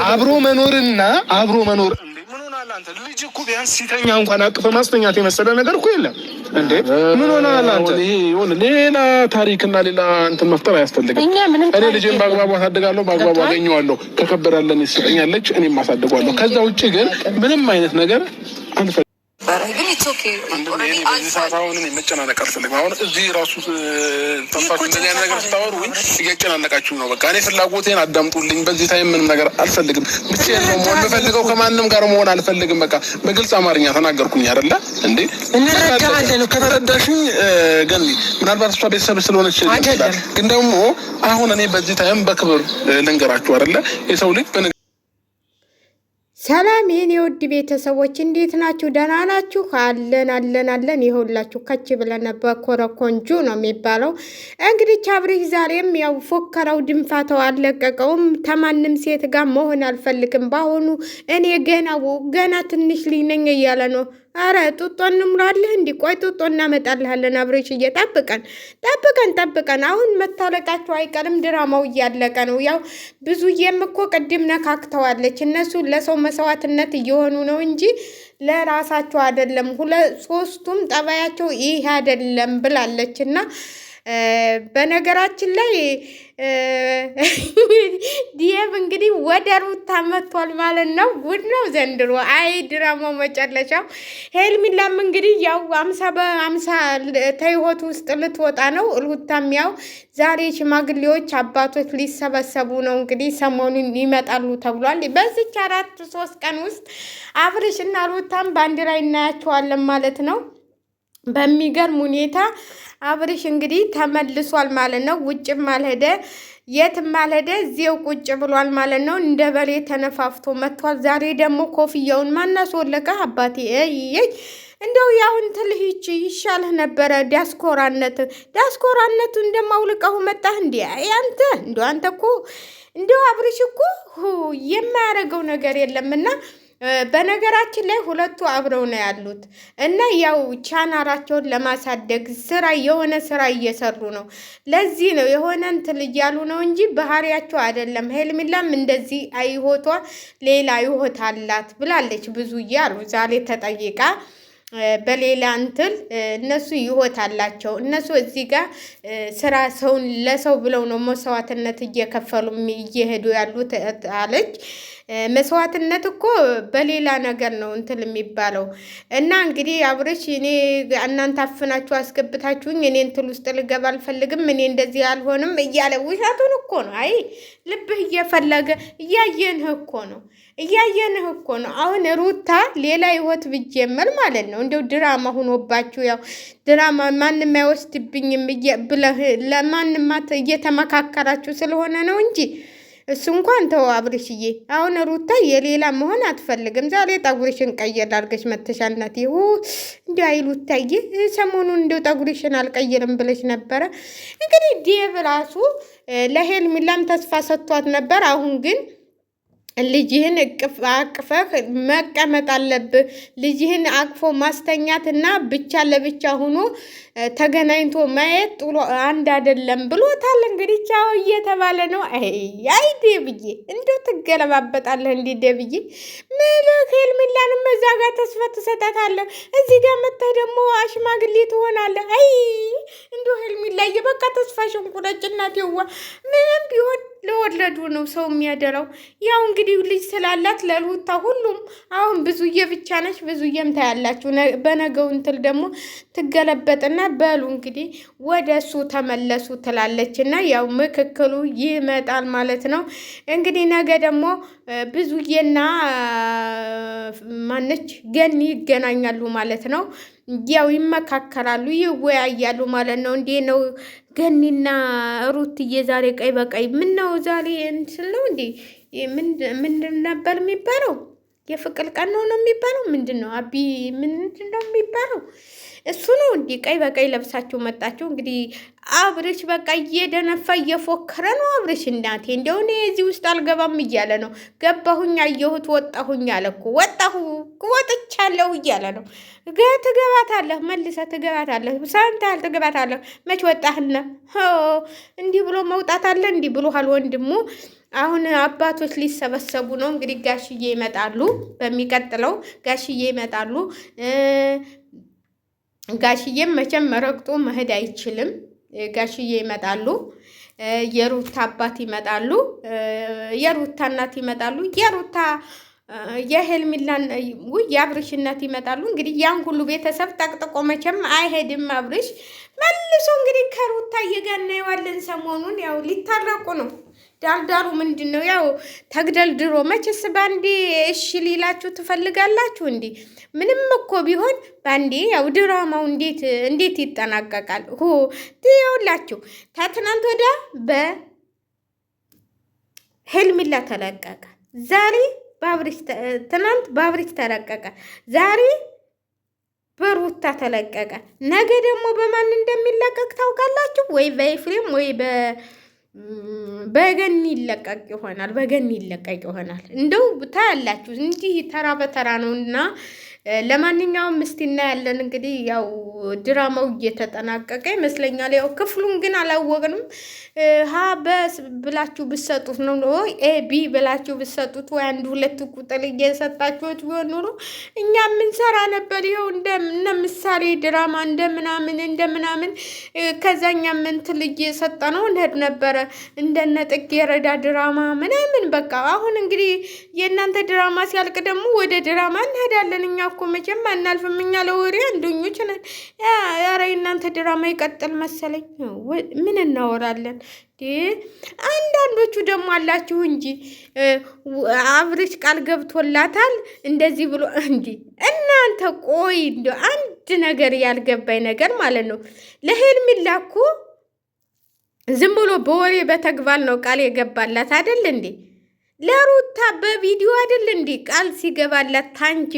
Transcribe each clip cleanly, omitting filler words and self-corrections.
አብሮ መኖርና አብሮ መኖር ምን ሆናል? አንተ ልጅ እኮ ቢያንስ ሲተኛ እንኳን አቅፈ ማስተኛት የመሰለ ነገር እኮ የለም እንዴ! ምን ሆናል? አንተ ይሄ ይሁን ሌላ ታሪክና ሌላ እንትን መፍጠር አያስፈልግም። እኔ ልጄን በአግባቡ አሳድጋለሁ፣ በአግባቡ አገኘዋለሁ። ከከበዳለን ይስጠኛለች፣ እኔም አሳድጓለሁ። ከዛ ውጪ ግን ምንም አይነት ነገር አንፈልግም። ግን ኢትዮኬ አሁን መጨናነቅ አልፈልግም። አሁን እዚህ ራሱ ተንፋሽ እንደዚህ አይነት ነገር ስታወሩኝ እያጨናነቃችሁ ነው። በቃ እኔ ፍላጎቴን አዳምጡልኝ። በዚህ ታይም ምንም ነገር አልፈልግም። ብቻዬን ነው መሆን የምፈልገው። ከማንም ጋር መሆን አልፈልግም። በቃ በግልጽ አማርኛ ተናገርኩኝ አይደለ እንዴ? ከተረዳሽኝ ግን ምናልባት እሷ ቤተሰብ ስለሆነች ይችላል። ግን ደግሞ አሁን እኔ በዚህ ታይም በክብር ልንገራችሁ አይደለ የሰው ልጅ ሰላም የኔ ውድ ቤተሰቦች እንዴት ናችሁ? ደህና ናችሁ? አለን ይኸውላችሁ ከች ብለን በኮረኮንጁ ነው የሚባለው። እንግዲህ አብርሽ ዛሬም ያው ፎከረው ድንፋተው አልለቀቀውም። ተማንም ሴት ጋር መሆን አልፈልግም፣ በአሁኑ እኔ ገና ትንሽ ልጅ ነኝ እያለ ነው። አረ ጡጦ እንምራለህ እንዲ ቆይ ጡጦ እናመጣልሃለን። አብርሽ ጠብቀን አሁን መታለቃቸው አይቀርም። ድራማው እያለቀ ነው። ያው ብዙዬም እኮ ቅድም ነካክተዋለች። እነሱ ለሰው መስዋዕትነት እየሆኑ ነው እንጂ ለራሳቸው አይደለም። ሶስቱም ጠባያቸው ይህ አይደለም ብላለች። እና በነገራችን ላይ ዲየብ እንግዲህ ወደ ሩታ መጥቷል ማለት ነው። ጉድ ነው ዘንድሮ። አይ ድራማው መጨረሻው። ሄልሚላም እንግዲህ ያው 50 ተይወት ውስጥ ልትወጣ ነው። ሩታም ያው ዛሬ ሽማግሌዎች አባቶች ሊሰበሰቡ ነው። እንግዲህ ሰሞኑን ይመጣሉ ተብሏል። በዚች 3 ቀን ውስጥ አብርሽ እና ሩታም በአንድ ላይ እናያቸዋለን ማለት ነው። በሚገርም ሁኔታ አብርሽ እንግዲህ ተመልሷል ማለት ነው። ውጭም አልሄደ የትም አልሄደ፣ እዚያው ቁጭ ብሏል ማለት ነው። እንደ በሬ ተነፋፍቶ መጥቷል። ዛሬ ደግሞ ኮፍያውን ማናስወለቀ አባቴ እንደው ያሁን ትልሂች ይሻልህ ነበረ። ዲያስፖራነቱ እንደማውልቀው መጣህ እንዴ አንተ? አንተ እኮ እንደው አብርሽ እኮ የማያደርገው ነገር የለምና በነገራችን ላይ ሁለቱ አብረው ነው ያሉት እና ያው ቻናራቸውን ለማሳደግ የሆነ ስራ እየሰሩ ነው። ለዚህ ነው የሆነ እንትን እያሉ ነው እንጂ ባህሪያቸው አይደለም። ሄልሚላም እንደዚህ አይሆቷ ሌላ ይሆት አላት ብላለች ብዙ እያሉ ዛሬ ተጠይቃ በሌላ እንትን እነሱ ይሆት አላቸው። እነሱ እዚህ ጋር ስራ ሰውን ለሰው ብለው ነው መስዋዕትነት እየከፈሉ እየሄዱ ያሉት አለች። መስዋዕትነት እኮ በሌላ ነገር ነው እንትን የሚባለው። እና እንግዲህ አብርሽ እኔ እናንተ አፍናችሁ አስገብታችሁኝ እኔ እንትን ውስጥ ልገባ አልፈልግም፣ እኔ እንደዚህ አልሆንም እያለ ውሸቱን እኮ ነው። አይ ልብህ እየፈለገ እያየንህ እኮ ነው። አሁን ሩታ ሌላ ህይወት ብጀመር ማለት ነው እንደው ድራማ ሆኖባችሁ ያው ድራማ ማንም አይወስድብኝም ብለህ ለማንም እየተመካከራችሁ ስለሆነ ነው እንጂ እሱ እንኳን ተው አብርሽዬ። አሁን ሩታ የሌላ መሆን አትፈልግም። ዛሬ ጠጉርሽን ቀየር አድርገሽ መተሻልናት እንዲ አይሉታዬ ሰሞኑን እንደው ጠጉርሽን አልቀይርም ብለሽ ነበረ። እንግዲህ ዴቭ ራሱ ለሄልሚላም ተስፋ ሰጥቷት ነበር። አሁን ግን ልጅህን አቅፈህ መቀመጥ አለብህ። ልጅህን አቅፎ ማስተኛትና ብቻ ለብቻ ሆኖ ተገናኝቶ ማየት ጥሎ አንድ አይደለም ብሎታል። እንግዲህ ቻው እየተባለ ነው። አይ ደብዬ እንደው ትገለባበጣለህ እንዲህ ደብዬ ምልክ ሄልሚላንም እዛ ጋር ተስፋ ትሰጣታለህ፣ እዚህ ጋር መጥተህ ደግሞ አሽማግሌ ትሆናለህ። አይ እንደው ሄልሚላዬ በቃ ተስፋሽን ቁረጭ እናቴዋ። ምንም ቢሆን ለወለዱ ነው ሰው የሚያደራው። ያው እንግዲህ ልጅ ስላላት ለሩታ ሁሉም አሁን ብዙዬ ብቻ ነች። ብዙዬም ታያላችሁ። በነገው እንትን ደግሞ ትገለበጥና በሉ እንግዲህ ወደ እሱ ተመለሱ ትላለች እና ያው ምክክሉ ይመጣል ማለት ነው። እንግዲህ ነገ ደግሞ ብዙዬና ማነች ገኒ ይገናኛሉ ማለት ነው። ያው ይመካከራሉ፣ ይወያያሉ ማለት ነው። እንዴ ነው ገኒና ሩትዬ ዛሬ ቀይ በቀይ ምን ነው ዛሬ እንትን ነው እንዴ? ምንድን ነበር የሚባለው? የፍቅር ቀን ነው የሚባለው? ምንድን ነው አቢ ምንድን ነው የሚባለው? እሱ ነው እንዲህ ቀይ በቀይ ለብሳችሁ መጣችሁ። እንግዲህ አብርሽ በቃ እየደነፋ እየፎከረ ነው። አብርሽ እናቴ እንደው እኔ እዚህ ውስጥ አልገባም እያለ ነው። ገባሁኝ አየሁት ወጣሁኝ አለ እኮ ወጥቻለሁ እያለ ነው። ትገባታለህ፣ መልሰህ ትገባታለህ። ሰምተሃል? ትገባታለህ። መች ወጣህና እንዲህ ብሎ መውጣት አለ እንዲህ ብሎሃል ወንድሙ። አሁን አባቶች ሊሰበሰቡ ነው እንግዲህ። ጋሽዬ ይመጣሉ፣ በሚቀጥለው ጋሽዬ ይመጣሉ። ጋሽዬም መቼም ረግጦ መሄድ አይችልም። ጋሽዬ ይመጣሉ፣ የሩታ አባት ይመጣሉ፣ የሩታ እናት ይመጣሉ፣ የሩታ የሄልሚላን የአብርሽ እናት ይመጣሉ። እንግዲህ ያን ሁሉ ቤተሰብ ጠቅጥቆ መቼም አይሄድም አብርሽ መልሶ እንግዲህ ከሩታ እየጋናየዋለን። ሰሞኑን ያው ሊታረቁ ነው። ዳርዳሩ ምንድን ነው? ያው ተግደልድሮ መቼስ ባንዴ እሺ ሊላችሁ ትፈልጋላችሁ? እንዲህ ምንም እኮ ቢሆን ባንዴ ያው ድራማው እንዴት ይጠናቀቃል? ይኸውላችሁ ከትናንት ወዳ በሄልሚላ ተለቀቀ። ዛሬ ትናንት በአብርሽ ተለቀቀ። ዛሬ በሩታ ተለቀቀ። ነገ ደግሞ በማን እንደሚለቀቅ ታውቃላችሁ? ወይ በኤፍሬም ወይ በገኒ ይለቀቅ ይሆናል። በገኒ ይለቀቅ ይሆናል። እንደው ታያላችሁ። እንዲህ ተራ በተራ ነውና ለማንኛውም እስቲ እናያለን። እንግዲህ ያው ድራማው እየተጠናቀቀ ይመስለኛል። ያው ክፍሉን ግን አላወቅንም። ሀ በስ ብላችሁ ብሰጡት ነው ወይ ኤቢ ብላችሁ ብሰጡት ወይ አንድ ሁለት ቁጥር እየሰጣችሁት ቢሆን ኖሮ እኛ የምንሰራ ነበር። ይኸው እነ ምሳሌ ድራማ እንደምናምን ከዛኛ ምንትል እየሰጠ ነው እንሄድ ነበረ። እንደነ ጽጌረዳ ድራማ ምናምን በቃ አሁን እንግዲህ የእናንተ ድራማ ሲያልቅ ደግሞ ወደ ድራማ እንሄዳለን። እኛ እኮ መቼም አናልፍም። እኛ ለወሬ አንደኞች ነን። ኧረ የእናንተ ድራማ ይቀጥል መሰለኝ። ምን እናወራለን? አንዳንዶቹ ደግሞ አላችሁ እንጂ አብርሽ ቃል ገብቶላታል እንደዚህ ብሎ እንጂ እናንተ ቆይ እንደ አንድ ነገር ያልገባኝ ነገር ማለት ነው። ለሄልሚላ እኮ ዝም ብሎ በወሬ በተግባር ነው ቃል የገባላት አይደል እንዴ? ለሩታ በቪዲዮ አይደል እንዴ ቃል ሲገባላት ታንቺ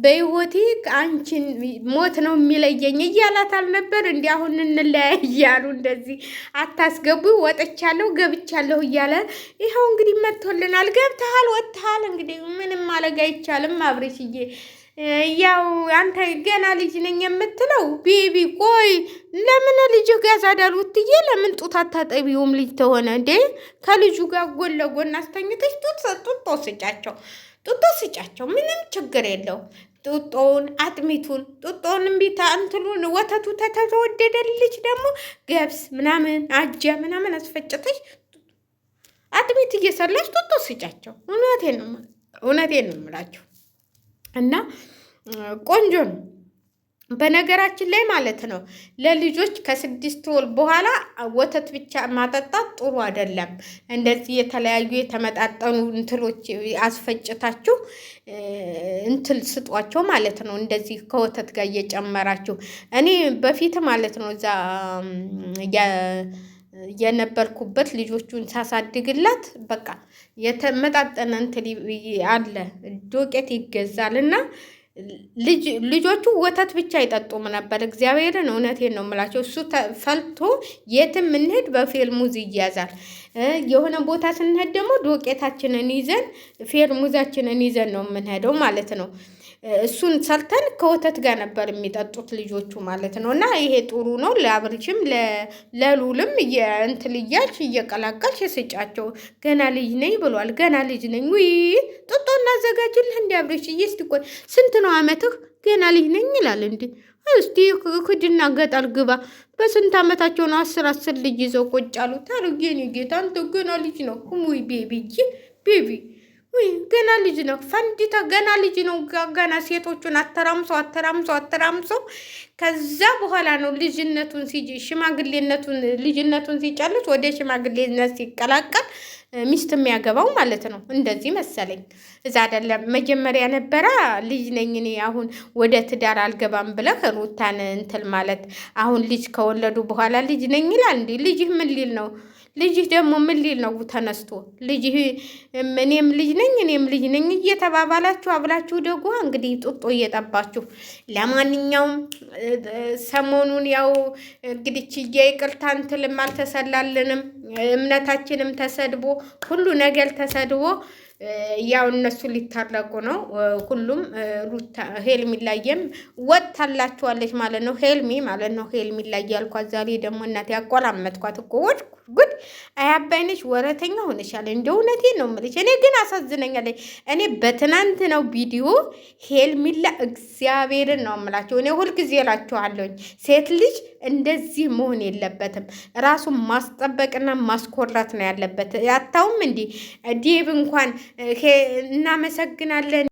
በህይወቴ አንቺን ሞት ነው የሚለየኝ እያላት አልነበር እንዲ? አሁን እንለያይ እያሉ እንደዚህ አታስገቡ ወጥቻለሁ ገብቻለሁ እያለ ይኸው እንግዲህ መጥቶልናል። ገብተሃል ወጥተሃል። እንግዲህ ምንም ማለግ አይቻልም። አብርሽዬ ያው አንተ ገና ልጅ ነኝ የምትለው ቤቢ፣ ቆይ ለምን ልጅ ጋር ዛዳሉትዬ ለምን ጡት አታጠቢውም? ልጅ ተሆነ እንዴ ከልጁ ጋር ጎን ለጎን አስተኝተሽ ጡጦ ስጫቸው፣ ምንም ችግር የለው። ጡጦውን አጥሚቱን ጡጦውን እምቢታ እንትሉን ወተቱ ተተወደደ ልጅ ደግሞ ገብስ ምናምን አጃ ምናምን አስፈጭተሽ አጥሚት እየሰላሽ ጡጦ ስጫቸው። እውነቴን ነው የምላቸው እና ቆንጆ ነው። በነገራችን ላይ ማለት ነው ለልጆች ከ6 ወር በኋላ ወተት ብቻ ማጠጣት ጥሩ አይደለም። እንደዚህ የተለያዩ የተመጣጠኑ እንትሎች አስፈጭታችሁ እንትል ስጧቸው ማለት ነው። እንደዚህ ከወተት ጋር እየጨመራችሁ እኔ በፊት ማለት ነው እዛ የነበርኩበት ልጆቹን ሳሳድግላት በቃ የተመጣጠነ እንትን አለ ዶቄት ይገዛል እና ልጆቹ ወተት ብቻ አይጠጡም ነበር። እግዚአብሔርን እውነቴን ነው የምላቸው። እሱ ፈልቶ የትም እንሄድ በፌርሙዝ ይያዛል። የሆነ ቦታ ስንሄድ ደግሞ ዶቄታችንን ይዘን ፌርሙዛችንን ይዘን ነው የምንሄደው ማለት ነው። እሱን ሰርተን ከወተት ጋር ነበር የሚጠጡት ልጆቹ ማለት ነው። እና ይሄ ጥሩ ነው። ለአብርሽም ለሉልም እንትን እያልሽ እየቀላቀልሽ ስጫቸው። ገና ልጅ ነኝ ብሏል። ገና ልጅ ነኝ። ውይ ጡጦ እናዘጋጅልህ እንዲ አብርሽ እስቲ ቆይ ስንት ነው አመትህ? ገና ልጅ ነኝ ይላል እንዲ። እስቲ ክድና ገጠር ግባ። በስንት አመታቸው ነው 10 ልጅ ይዘው ቁጭ አሉት አሉ። የኔ ጌታ አንተ ገና ልጅ ነው። ውይ ቤቢ ወይ ገና ልጅ ነው። ፈንዲታ ገና ልጅ ነው። ገና ሴቶቹን አተራምሰው ከዛ በኋላ ነው ልጅነቱን ልጅነቱን ሲጨርስ ወደ ሽማግሌነት ሲቀላቀል ሚስት የሚያገባው ማለት ነው። እንደዚህ መሰለኝ። እዛ አይደለም መጀመሪያ ነበረ ልጅ ነኝ እኔ አሁን ወደ ትዳር አልገባም ብለህ ሩታን እንትል ማለት። አሁን ልጅ ከወለዱ በኋላ ልጅ ነኝ ይላል እንዴ? ልጅህ ምን ሊል ነው? ልጅህ ደግሞ ምን ሊል ነው ተነስቶ? ልጅህ እኔም ልጅ ነኝ እየተባባላችሁ አብላችሁ ደግሞ እንግዲህ ጡጦ እየጠባችሁ። ለማንኛውም ሰሞኑን ያው እንግዲህ ችዬ ይቅርታ እንትልም አልተሰላለንም። እምነታችንም ተሰድቦ ሁሉ ነገር ተሰድቦ ያው እነሱ ሊታረቁ ነው። ሁሉም ሩታ ሄልሚላየም ወጥታላችኋለች ማለት ነው። ሄልሚ ማለት ነው። ሄልሚላየ ያልኳት ዛሬ ደግሞ እናቴ ያቆላመጥኳት እኮ ወድኩ ጉድ። አያባይነሽ ወረተኛ ሆነሻል። እንደ እውነቴን ነው የምልሽ። እኔ ግን አሳዝነኛለች። እኔ በትናንት ነው ቪዲዮ ሄልሚላ እግዚአብሔርን ነው የምላቸው። እኔ ሁልጊዜ እላችኋለሁኝ ሴት ልጅ እንደዚህ መሆን የለበትም። ራሱን ማስጠበቅና ማስኮራት ነው ያለበት። ያታውም እንዲህ ዲብ እንኳን እናመሰግናለን